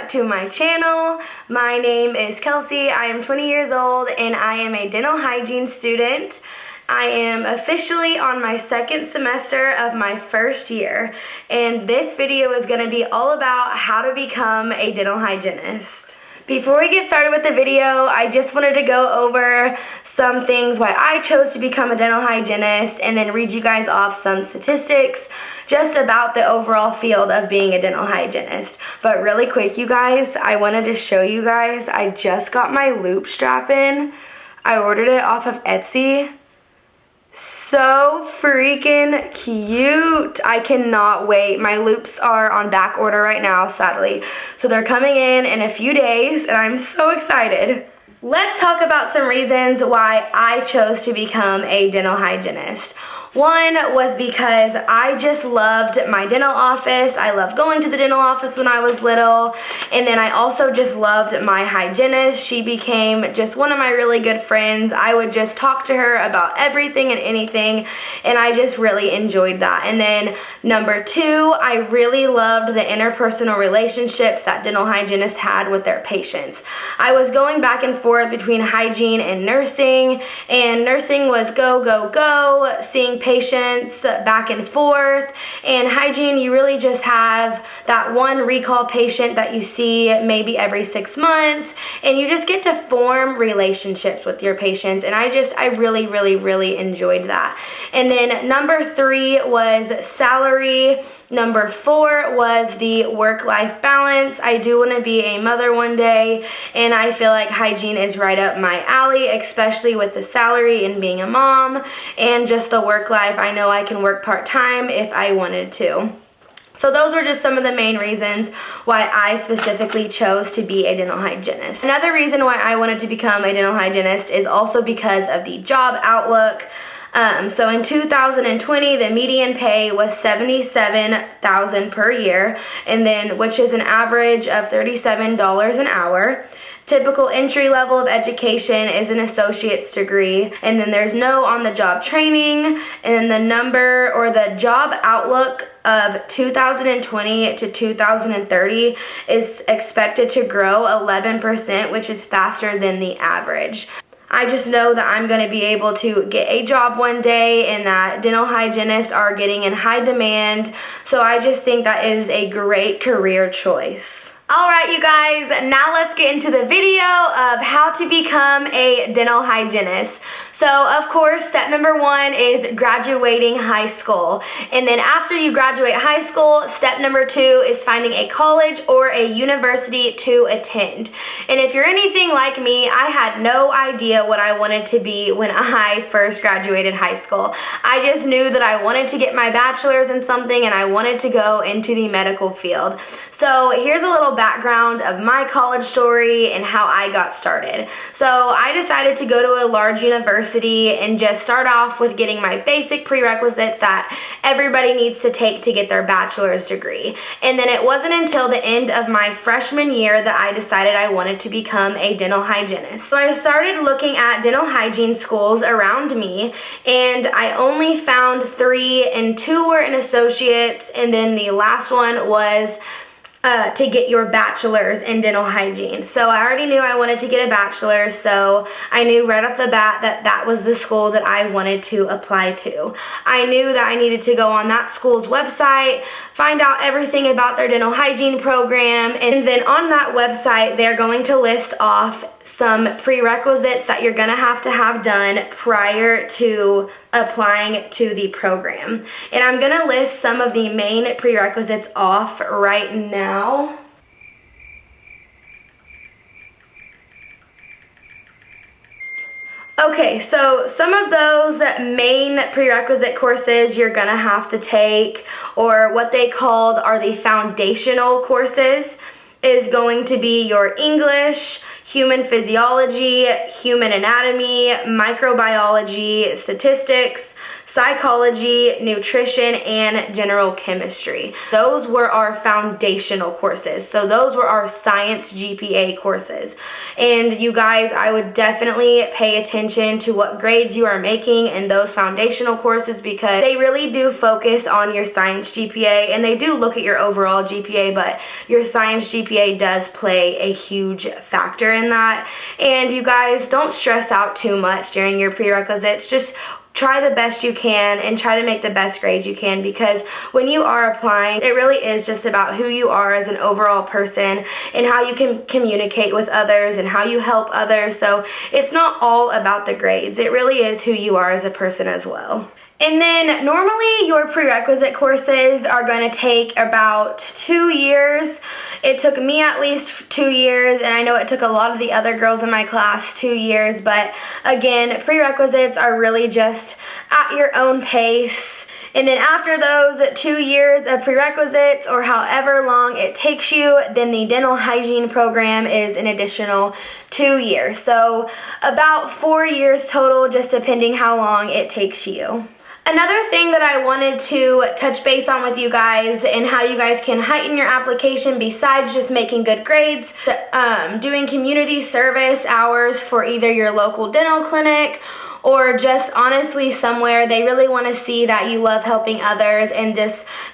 to my channel. My name is Kelsey. I am 20 years old and I am a dental hygiene student. I am officially on my second semester of my first year, and this video is going to be all about how to become a dental hygienist. Before we get started with the video, I just wanted to go over some things why I chose to become a dental hygienist and then read you guys off some statistics just about the overall field of being a dental hygienist. But really quick, you guys, I wanted to show you guys, I just got my loop strap in. I ordered it off of Etsy. So freaking cute. I cannot wait. My loops are on back order right now, sadly. So they're coming in a few days and I'm so excited. Let's talk about some reasons why I chose to become a dental hygienist. One was because I just loved my dental office. I loved going to the dental office when I was little. And then I also just loved my hygienist. She became just one of my really good friends. I would just talk to her about everything and anything, and I just really enjoyed that. And then number two, I really loved the interpersonal relationships that dental hygienists had with their patients. I was going back and forth between hygiene and nursing was go, go, go, seeing patients back and forth, and hygiene, you really just have that one recall patient that you see maybe every 6 months, and you just get to form relationships with your patients, and I really enjoyed that. And then number three was salary. Number four was the work-life balance. I do want to be a mother one day, and I feel like hygiene is right up my alley, especially with the salary and being a mom and just the work life. I know I can work part-time if I wanted to. So those were just some of the main reasons why I specifically chose to be a dental hygienist. Another reason why I wanted to become a dental hygienist is also because of the job outlook. So in 2020, the median pay was $77,000 per year, and then which is an average of $37 an hour. Typical entry level of education is an associate's degree, and then there's no on-the-job training, and the number or the job outlook of 2020 to 2030 is expected to grow 11%, which is faster than the average. I just know that I'm going to be able to get a job one day and that dental hygienists are getting in high demand, so I just think that is a great career choice. Alright, you guys, now let's get into the video of how to become a dental hygienist. So, of course, step number one is graduating high school. And then after you graduate high school, step number two is finding a college or a university to attend. And if you're anything like me, I had no idea what I wanted to be when I first graduated high school. I just knew that I wanted to get my bachelor's in something and I wanted to go into the medical field. So here's a little background of my college story and how I got started. So I decided to go to a large university and just start off with getting my basic prerequisites that everybody needs to take to get their bachelor's degree. And then it wasn't until the end of my freshman year that I decided I wanted to become a dental hygienist. So I started looking at dental hygiene schools around me, and I only found 3, and 2 were an associate's, and then the last one was to get your bachelor's in dental hygiene. So I already knew I wanted to get a bachelor's, so I knew right off the bat that that was the school that I wanted to apply to. I knew that I needed to go on that school's website, find out everything about their dental hygiene program, and then on that website they're going to list off some prerequisites that you're going to have done prior to applying to the program. And I'm going to list some of the main prerequisites off right now. Okay, so some of those main prerequisite courses you're going to have to take, or what they called are the foundational courses, is going to be your English, human physiology, human anatomy, microbiology, statistics, psychology, nutrition, and general chemistry. Those were our foundational courses. So those were our science GPA courses. And you guys, I would definitely pay attention to what grades you are making in those foundational courses, because they really do focus on your science GPA, and they do look at your overall GPA, but your science GPA does play a huge factor in that. And you guys, don't stress out too much during your prerequisites. Just try the best you can and try to make the best grades you can, because when you are applying, it really is just about who you are as an overall person and how you can communicate with others and how you help others. So it's not all about the grades. It really is who you are as a person as well. And then normally your prerequisite courses are going to take about 2 years. It took me at least 2 years, and I know it took a lot of the other girls in my class 2 years, but again, prerequisites are really just at your own pace. And then after those 2 years of prerequisites, or however long it takes you, then the dental hygiene program is an additional 2 years. So about 4 years total, just depending how long it takes you. Another thing that I wanted to touch base on with you guys, and how you guys can heighten your application besides just making good grades, doing community service hours for either your local dental clinic or just honestly somewhere they really want to see that you love helping others, and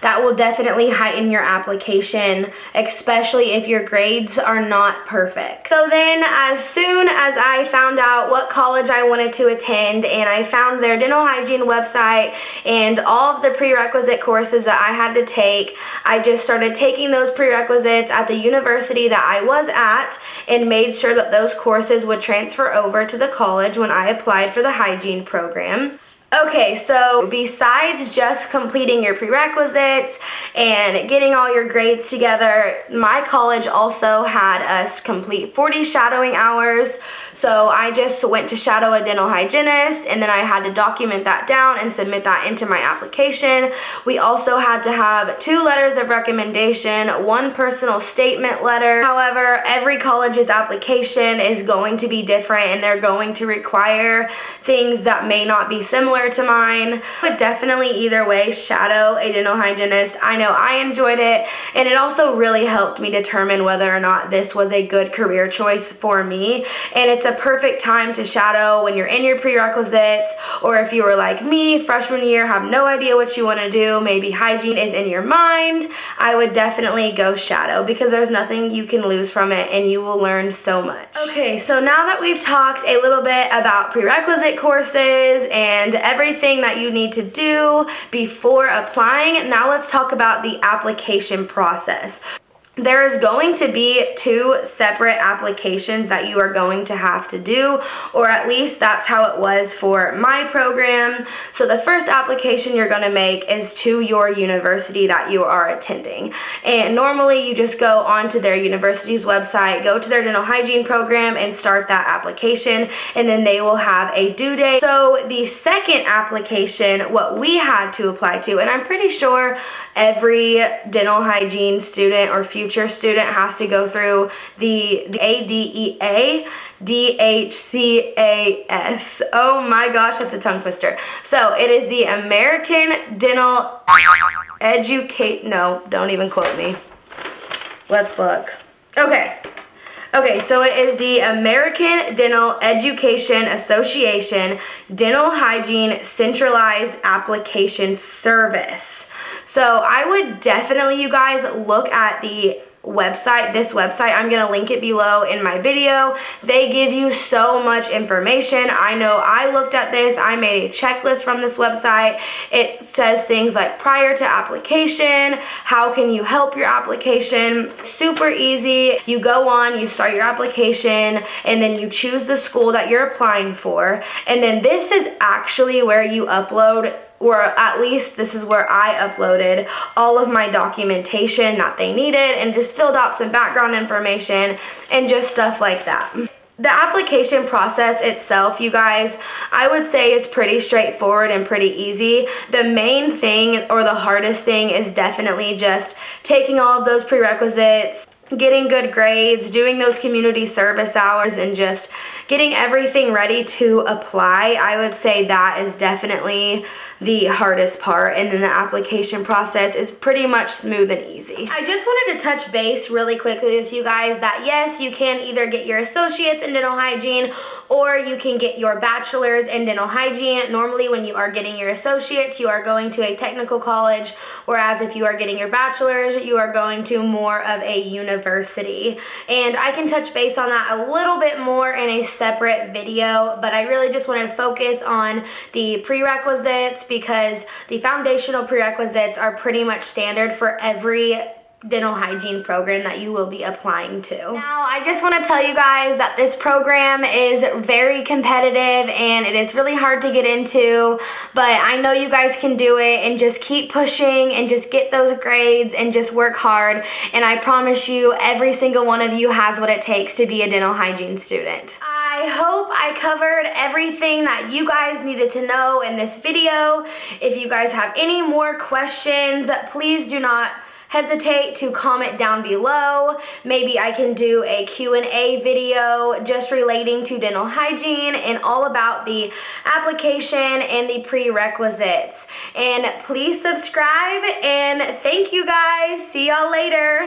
that will definitely heighten your application, especially if your grades are not perfect. So then as soon as I found out what college I wanted to attend, and I found their dental hygiene website and all of the prerequisite courses that I had to take, I just started taking those prerequisites at the university that I was at and made sure that those courses would transfer over to the college when I applied for the hygiene program. Okay, so besides just completing your prerequisites and getting all your grades together, my college also had us complete 40 shadowing hours. So I just went to shadow a dental hygienist, and then I had to document that down and submit that into my application. We also had to have 2 letters of recommendation, 1 personal statement letter. However, every college's application is going to be different, and they're going to require things that may not be similar to mine. But definitely either way, shadow a dental hygienist. I know I enjoyed it, and it also really helped me determine whether or not this was a good career choice for me. And it's a perfect time to shadow when you're in your prerequisites, or if you were like me, freshman year, have no idea what you want to do, maybe hygiene is in your mind, I would definitely go shadow, because there's nothing you can lose from it and you will learn so much. Okay, so now that we've talked a little bit about prerequisite courses and everything that you need to do before applying, now let's talk about the application process. There is going to be 2 separate applications that you are going to have to do, or at least that's how it was for my program. So the first application you're going to make is to your university that you are attending. And normally you just go onto their university's website, go to their dental hygiene program, and start that application, and then they will have a due date. So the second application, what we had to apply to, and I'm pretty sure every dental hygiene student or future student has to go through the ADEA DHCAS. Oh my gosh, that's a tongue twister. So it is the American Dental No, don't even quote me. Let's look. Okay, so it is the American Dental Education Association Dental Hygiene Centralized Application Service. So I would definitely, you guys, look at the website, this website. I'm going to link it below in my video. They give you so much information. I know I looked at this. I made a checklist from this website. It says things like prior to application, how can you help your application? Super easy. You go on, you start your application, and then you choose the school that you're applying for. And then this is actually where you upload, or at least this is where I uploaded all of my documentation that they needed, and just filled out some background information and just stuff like that. The application process itself, you guys, I would say is pretty straightforward and pretty easy. The main thing, or the hardest thing, is definitely just taking all of those prerequisites, getting good grades, doing those community service hours, and just getting everything ready to apply. I would say that is definitely the hardest part, and then the application process is pretty much smooth and easy. I just wanted to touch base really quickly with you guys that yes, you can either get your associates in dental hygiene or you can get your bachelor's in dental hygiene. Normally when you are getting your associates, you are going to a technical college, whereas if you are getting your bachelor's, you are going to more of a university. And I can touch base on that a little bit more in a separate video, but I really just wanted to focus on the prerequisites because the foundational prerequisites are pretty much standard for every dental hygiene program that you will be applying to. Now, I just want to tell you guys that this program is very competitive and it is really hard to get into, but I know you guys can do it, and just keep pushing and just get those grades and just work hard, and I promise you every single one of you has what it takes to be a dental hygiene student. I hope I covered everything that you guys needed to know in this video. If you guys have any more questions, please do not hesitate to comment down below. Maybe I can do a Q&A video just relating to dental hygiene and all about the application and the prerequisites. And please subscribe, and thank you guys. See y'all later.